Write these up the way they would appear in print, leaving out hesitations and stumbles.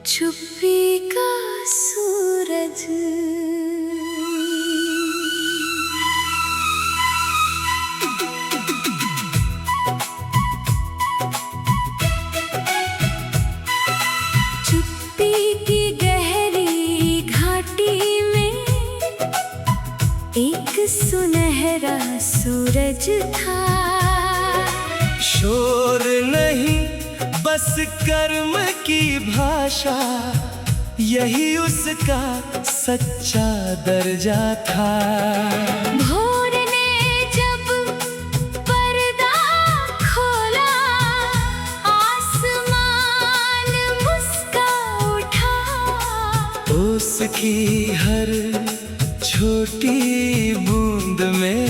छुपी का सूरज चुप्पी की गहरी घाटी में एक सुनहरा सूरज था। शोर नहीं बस कर्म की भाषा, यही उसका सच्चा दर्जा था। भोर ने जब पर्दा खोला, आसमान मुस्का उठा। उसकी हर छोटी बूंद में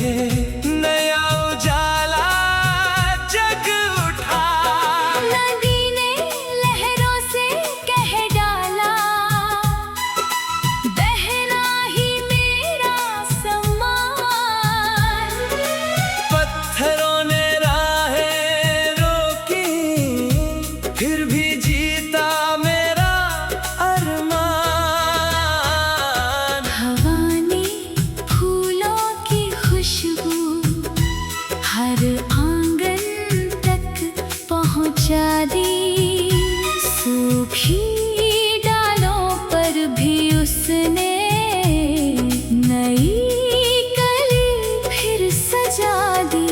नया उजाला जग उठा। नदी ने लहरों से कह डाला, बहना ही मेरा सम्मान। पत्थरों ने राहें रोकी, फिर भी जीता मेरा अरमान। हवा ने फूलों की खुशबू हर आंगन तक पहुंचा दी। सूखी डालों पर भी उसने नई कली फिर सजा दी।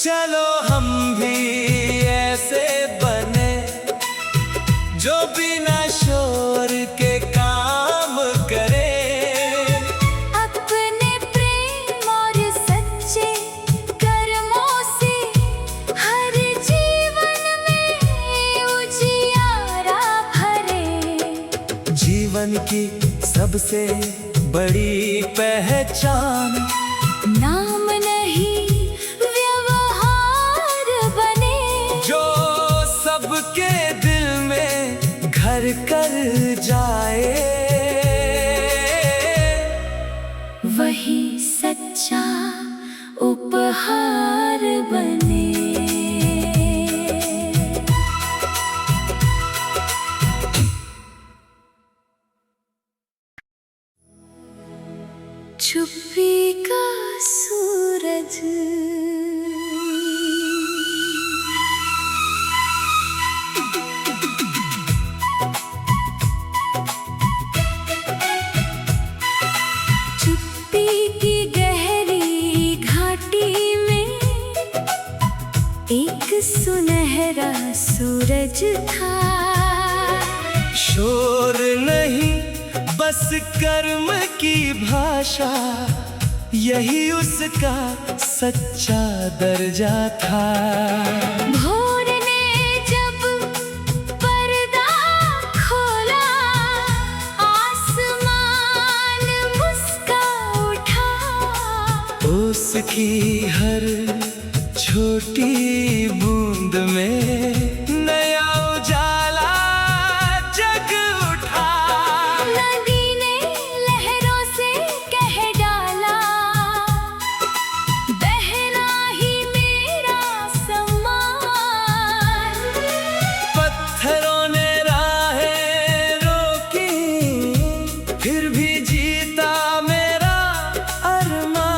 चलो हम भी ऐसे बने जो बिना शोर के काम करे। अपने प्रेम और सच्चे कर्मों से हर जीवन में उजियारा भरे। जीवन की सबसे बड़ी पहचान नाम नहीं व्यवहार बने। जो सबके दिल में घर कर जाए, वही सच्चा उपहार बने। छुपी का सूरज चुप्पी की गहरी घाटी में एक सुनहरा सूरज था। शोर नहीं बस कर्म की भाषा, यही उसका सच्चा दर्जा था। भोर ने जब पर्दा खोला, आसमान मुस्का उठा। उसकी हर छोटी बूंद में नया उजाला जग उठा। नदी ने लहरों से कह डाला, बहना ही मेरा सम्मान। पत्थरों ने राहें रोकी, फिर भी जीता मेरा अरमान।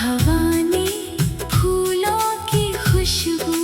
हवा ने फूलों की खुशबू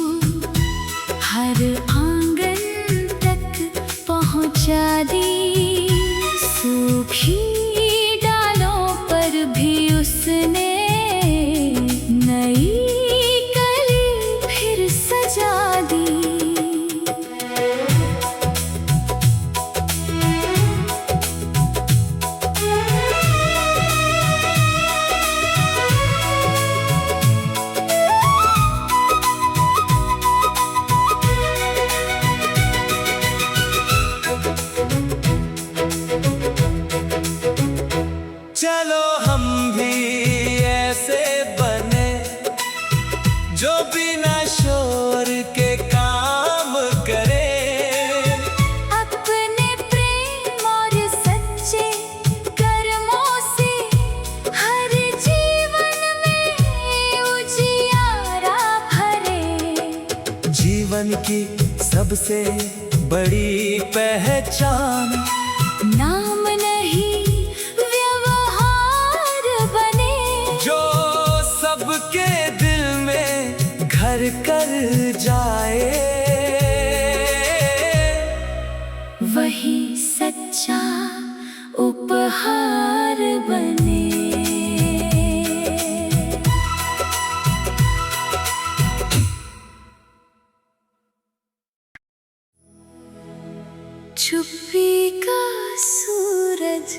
जीवन की सबसे बड़ी पहचान। नाम नहीं व्यवहार बने, जो सबके दिल में घर कर जाए, वही सच्चा उपहार बने। चुप्पी का सूरज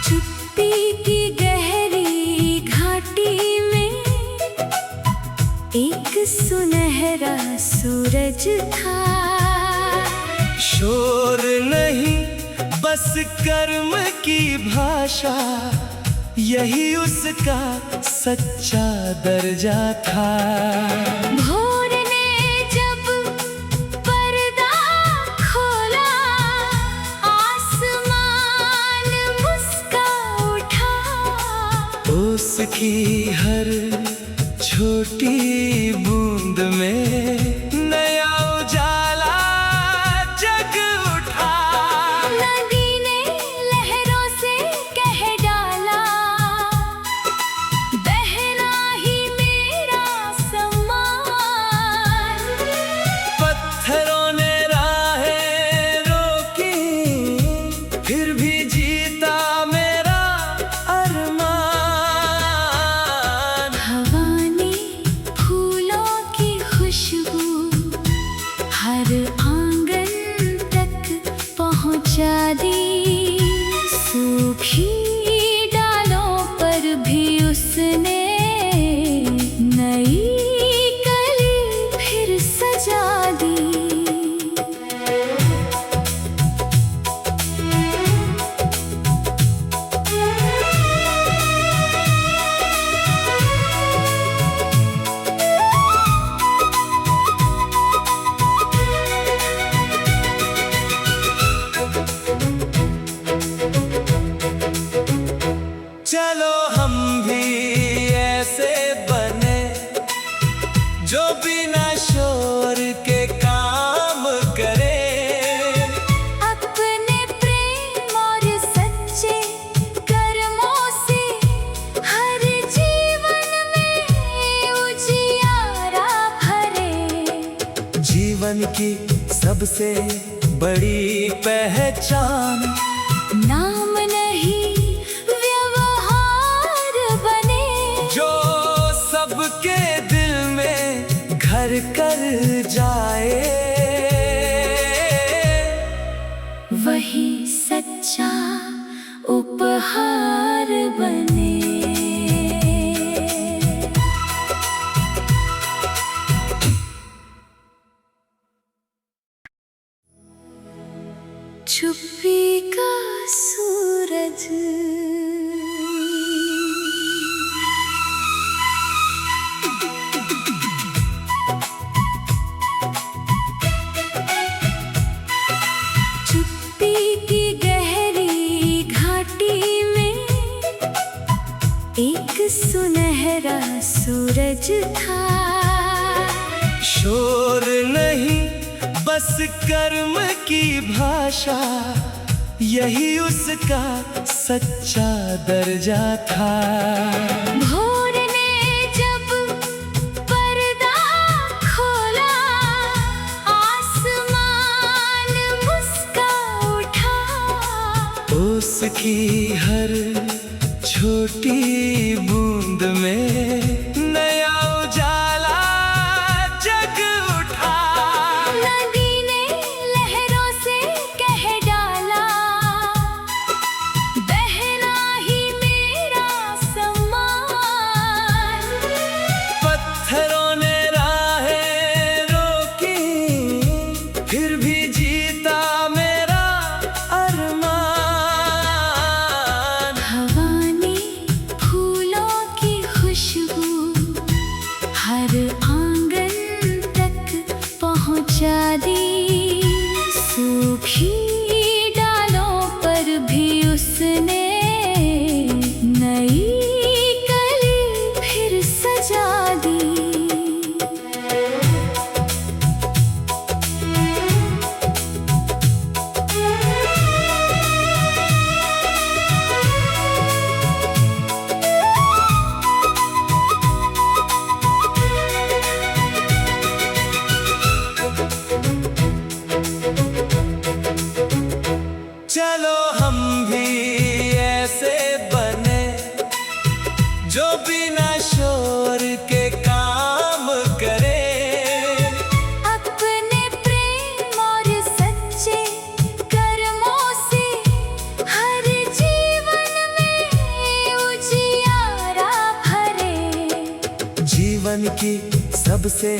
चुप्पी की गहरी घाटी में एक सुनहरा सूरज था। शोर नहीं बस कर्म की भाषा, यही उसका सच्चा दर्जा था। भोर ने जब पर्दा खोला, आसमान मुस्का उठा। उसकी हर छोटी बूंद में नया उजाला जग उठा। नदी ने लहरों से कह डाला, बहना ही मेरा सम्मान। पत्थरों ने राहें रोकी, फिर भी जीता मेरा अरमान। हवा ने फूलों की खुशबू हर आंगन तक पहुंचा दी। सूखी डालों पर भी उसने नई कली फिर सजा दी। चलो हम भी ऐसे बने, जो बिना शोर के काम करे। अपने प्रेम और सच्चे कर्मों से हर जीवन में उजियारा भरे। जीवन की सबसे बड़ी पहचान। नाम नहीं व्यवहार बने, जो सबके दिल में घर कर जाए, वही सच्चा उपहार बने। चुप्पी का सूरज चुप्पी की गहरी घाटी में एक सुनहरा सूरज था। शोर नहीं बस कर्म की भाषा, यही उसका सच्चा दर्जा था। भोर ने जब पर्दा खोला, आसमान मुस्का उठा। उसकी हर छोटी बूंद में नया उजाला जग उठा। नदी ने लहरों से कह डाला, बहना ही मेरा सम्मान। पत्थरों ने राहें रोकी, फिर भी जीता मेरा अरमान। हवा ने फूलों की खुशबू हर आंगन तक पहुंचा दी। सूखी डालों की सबसे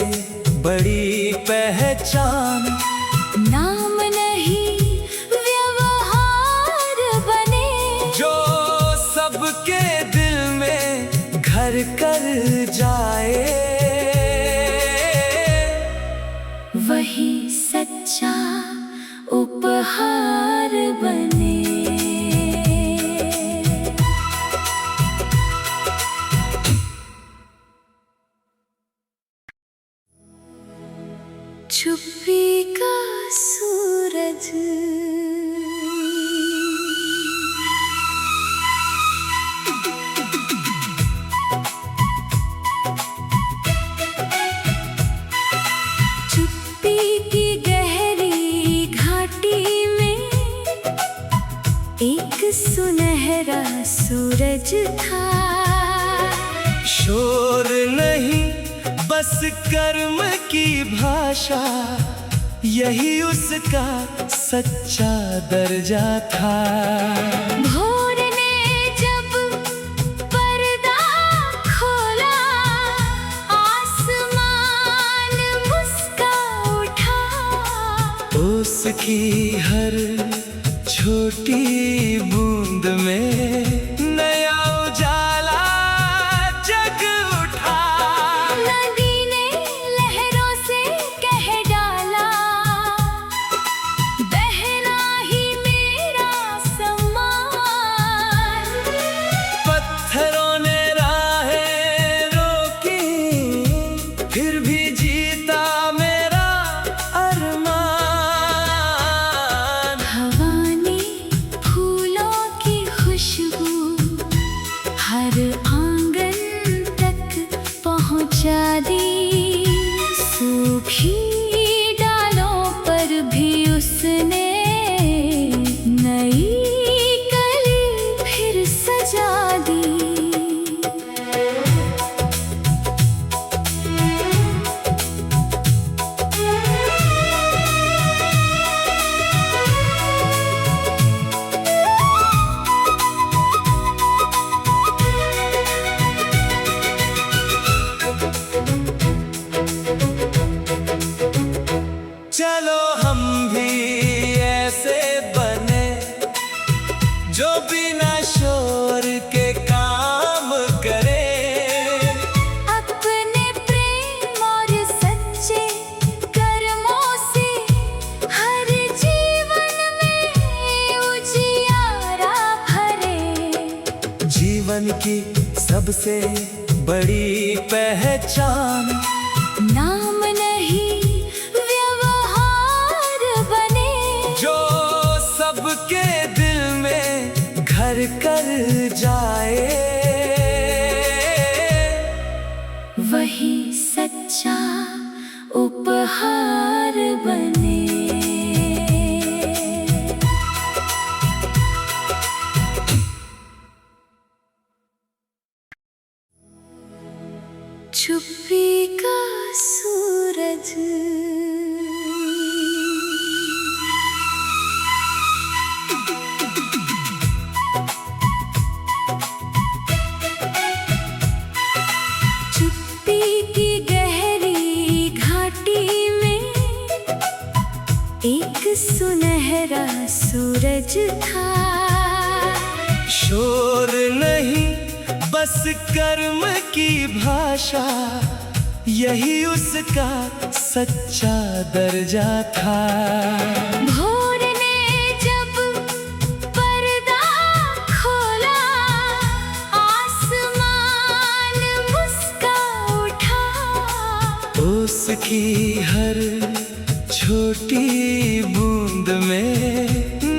बड़ी पहचान। नाम नहीं व्यवहार बने, जो सबके दिल में घर कर जाए, वही सच्चा उपहार बने। चुप्पी का सूरज चुप्पी की गहरी घाटी में एक सुनहरा सूरज था। शोर नहीं बस कर्म की भाषा, यही उसका सच्चा दर्जा था। भोर ने जब पर्दा खोला, आसमान मुस्का उठा। उसकी हर छोटी बूंद में नया उजाला जग उठा। नदी ने लहरों से कह डाला, बहना ही मेरा सम्मान। पत्थरों ने राहें रोकी, फिर भी जीता मेरा अरमान। हवा ने फूलों की खुशबू हर आंगन तक पहुंचा दी। सूखी डालों पर भी उसने नई कली फिर सजा दी। चलो हम भी ऐसे बने, जो बिना शोर के काम करे। अपने प्रेम और सच्चे कर्मों से हर जीवन में उजियारा भरे। जीवन की सबसे बड़ी पहचान। नाम नहीं व्यवहार बने, जो सबके दिल में घर कर जाए, वही सच्चा उपहार बने। चुप्पी का सूरज चुप्पी की गहरी घाटी में एक सुनहरा सूरज था। शोर नहीं बस कर्म की भाषा, यही उसका सच्चा दर्जा था। भोर ने जब पर्दा खोला, आसमान मुस्का उठा। उसकी हर छोटी बूंद में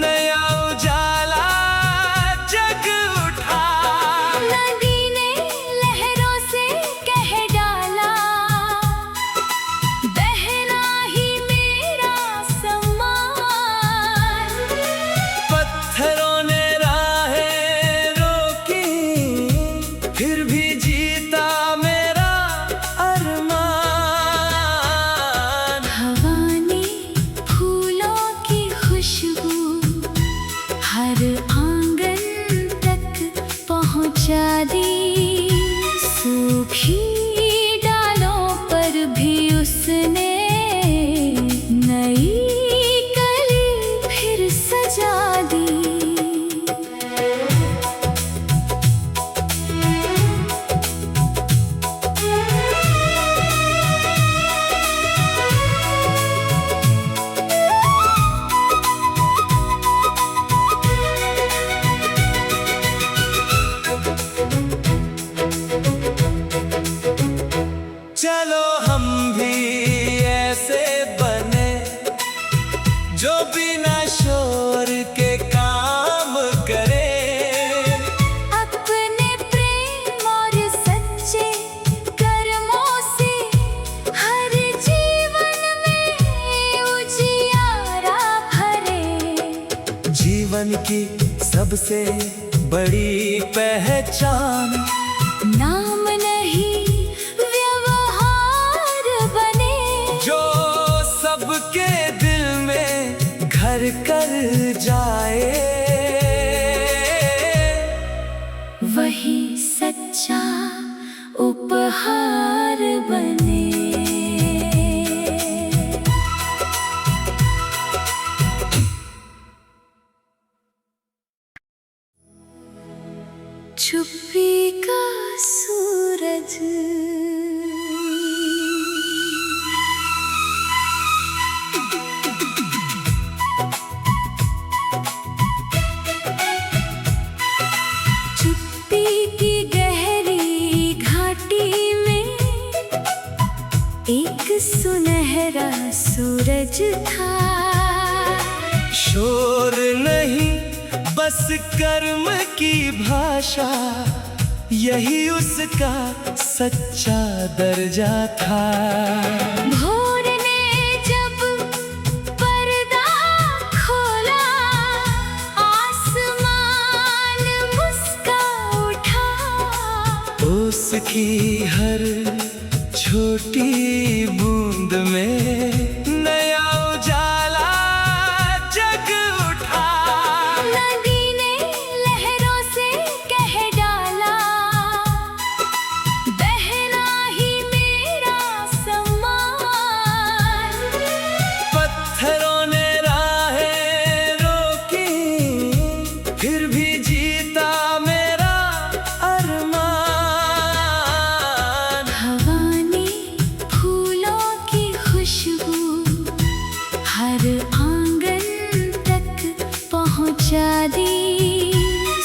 नया उजाला जग उठा। नदी ने लहरों से कह डाला, बहना ही मेरा सम्मान। पत्थरों ने राहें रोकी, फिर भी जीता मेरा अरमान। हवा ने फूलों की खुशबू जीवन की सबसे बड़ी पहचान। नाम नहीं व्यवहार बने, जो सबके दिल में घर कर जाए, वही सच्चा उपहार बने। छुपी का सूरज छुपी की गहरी घाटी में एक सुनहरा सूरज था। शोर नहीं बस कर्म की भाषा, यही उसका सच्चा दर्जा था। भोर ने जब पर्दा खोला, आसमान मुस्का उठा। उसकी हर छोटी बूंद में नया उजाला जग उठा। नदी ने लहरों से कह डाला, बहना ही मेरा सम्मान। पत्थरों ने राहें रोकी, फिर भी जीता मेरा अरमान। हवा ने फूलों की खुशबू हर आंगन तक पहुंचा दी।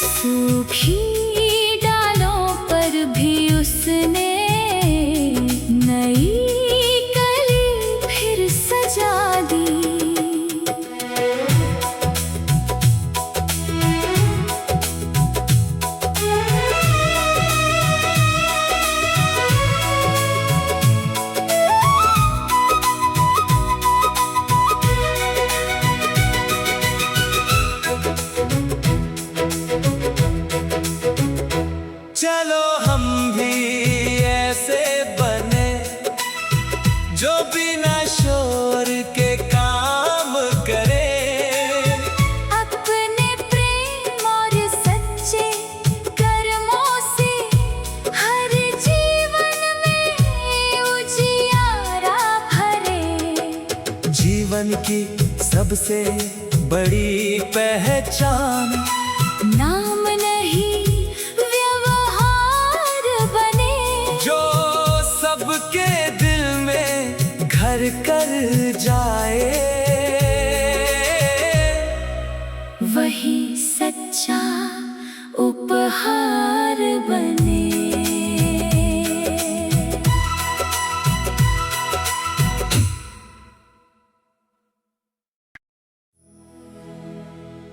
सूखी डालों पर भी उसने नई कली फिर सजा दी। चलो हम भी ऐसे बने, जो बिना शोर के काम करे। अपने प्रेम और सच्चे कर्मों से हर जीवन में उजियारा भरे। जीवन की सबसे बड़ी पहचान। नाम नहीं व्यवहार बने, जो सबके दिल में घर कर जाए, वही सच्चा उपहार बने।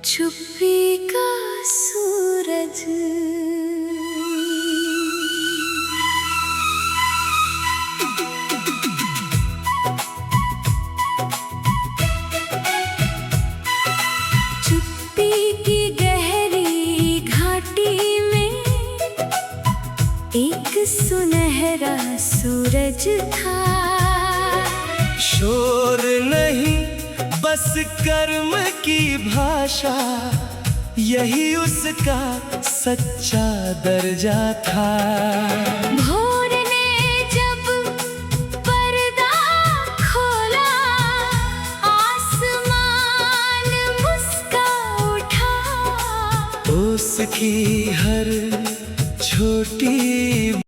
छुपी का सूरज छुपी की गहरी घाटी में एक सुनहरा सूरज था। शोर नहीं बस कर्म की भाषा, यही उसका सच्चा दर्जा था। भोर ने जब पर्दा खोला, आसमान मुस्का उठा। उसकी हर छोटी